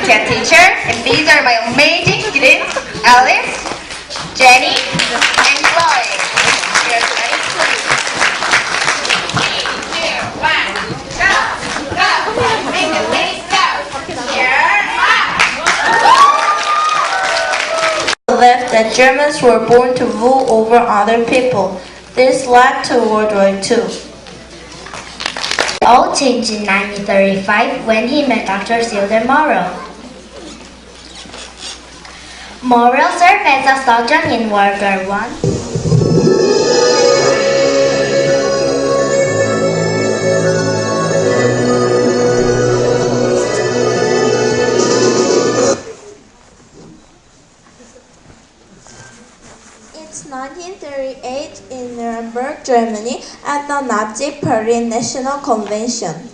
dear teacher, and these are my amazing students, Alice, Jenny, and Chloe. Here's ready, please. 3, 2, 1, go, go, make the ladies go. Here, Believed that Germans were born to rule over other people. This led to World War II. It all changed in 1935 when he met Dr. Theodore Morrow. Morrow served as a sergeant in World War I. It's 1938 in Nuremberg, Germany, at the Nazi Party National Convention.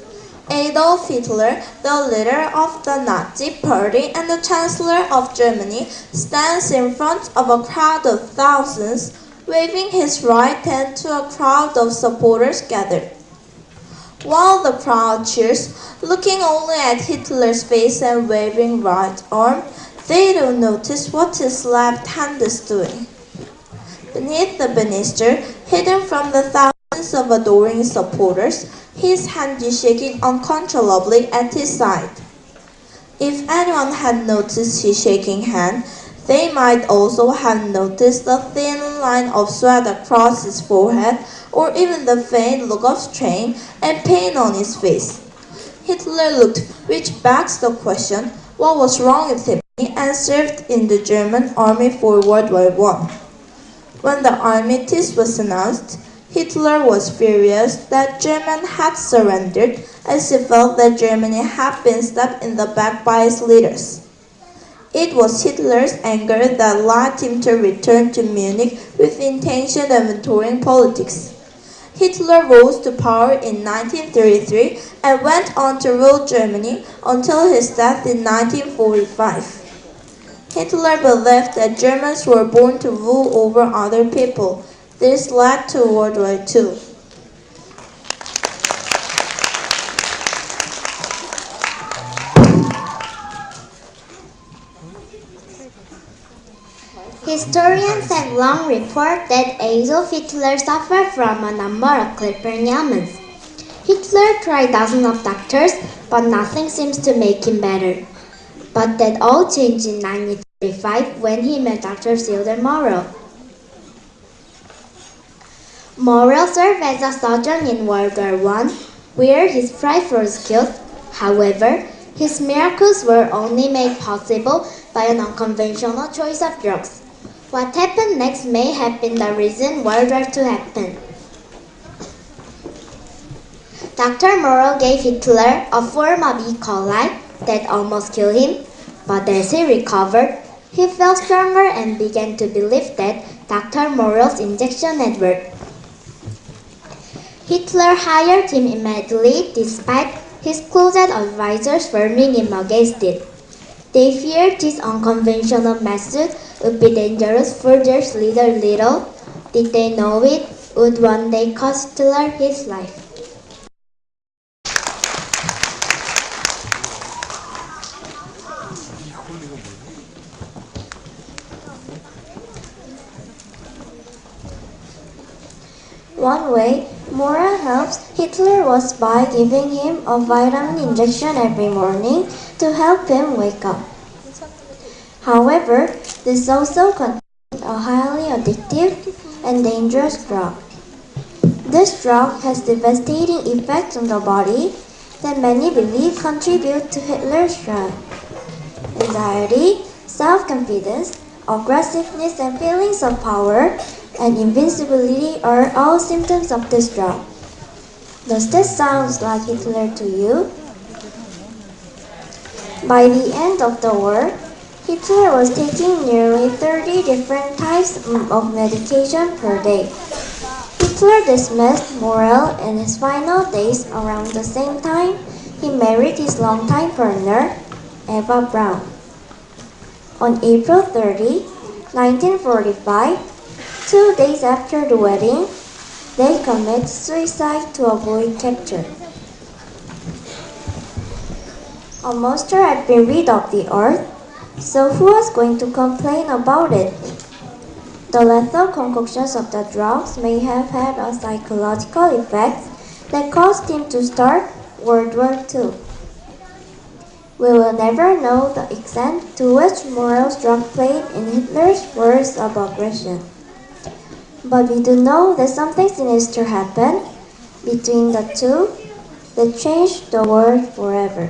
Adolf Hitler, the leader of the Nazi Party and the Chancellor of Germany, stands in front of a crowd of thousands, waving his right hand to a crowd of supporters gathered. While the crowd cheers, looking only at Hitler's face and waving right arm, they don't notice what his left hand is doing. Beneath the banister, hidden from the thousands of adoring supporters, his hand is shaking uncontrollably at his side. If anyone had noticed his shaking hand, they might also have noticed the thin line of sweat across his forehead, or even the faint look of strain and pain on his face. Hitler looked, which begs the question, what was wrong with him, and served in the German army for World War I. When the armistice was announced, Hitler was furious that Germany had surrendered, as he felt that Germany had been stabbed in the back by its leaders. It was Hitler's anger that led him to return to Munich with the intention of entering politics. Hitler rose to power in 1933 and went on to rule Germany until his death in 1945. Hitler believed that Germans were born to rule over other people. This led to World War II. Historians have long reported that Adolf Hitler suffered from a number of clipper ailments. Hitler tried dozens of doctors, but nothing seems to make him better. But that all changed in 1935 when he met Dr. Theodore Morrow. Morrow served as a sergeant in World War I, where his wife was killed. However, his miracles were only made possible by an unconventional choice of drugs. What happened next may have been the reason World War II happened. Dr. Morrow gave Hitler a form of E. coli that almost killed him, but as he recovered, he felt stronger and began to believe that Dr. Morrow's injection had worked. Hitler hired him immediately despite his closest advisors warning him against it. They feared this unconventional method would be dangerous for their leader. Little did they know it would one day cost Hitler his life. One way Morrow helps Hitler was by giving him a vitamin injection every morning to help him wake up. However, this also contained a highly addictive and dangerous drug. This drug has devastating effects on the body that many believe contribute to Hitler's triumph. Anxiety, self-confidence, aggressiveness, and feelings of power and invincibility are all symptoms of this drug. Does this sound like Hitler to you? By the end of the war, Hitler was taking nearly 30 different types of medication per day. Hitler dismissed Morrow in his final days. Around the same time, he married his longtime partner, Eva Braun. On April 30, 1945, 2 days after the wedding, they commit suicide to avoid capture. A monster had been rid of the earth, so who was going to complain about it? The lethal concoctions of the drugs may have had a psychological effect that caused him to start World War II. We will never know the extent to which morals drug played in Hitler's wars of aggression. But we do know that something sinister happened between the two that changed the world forever.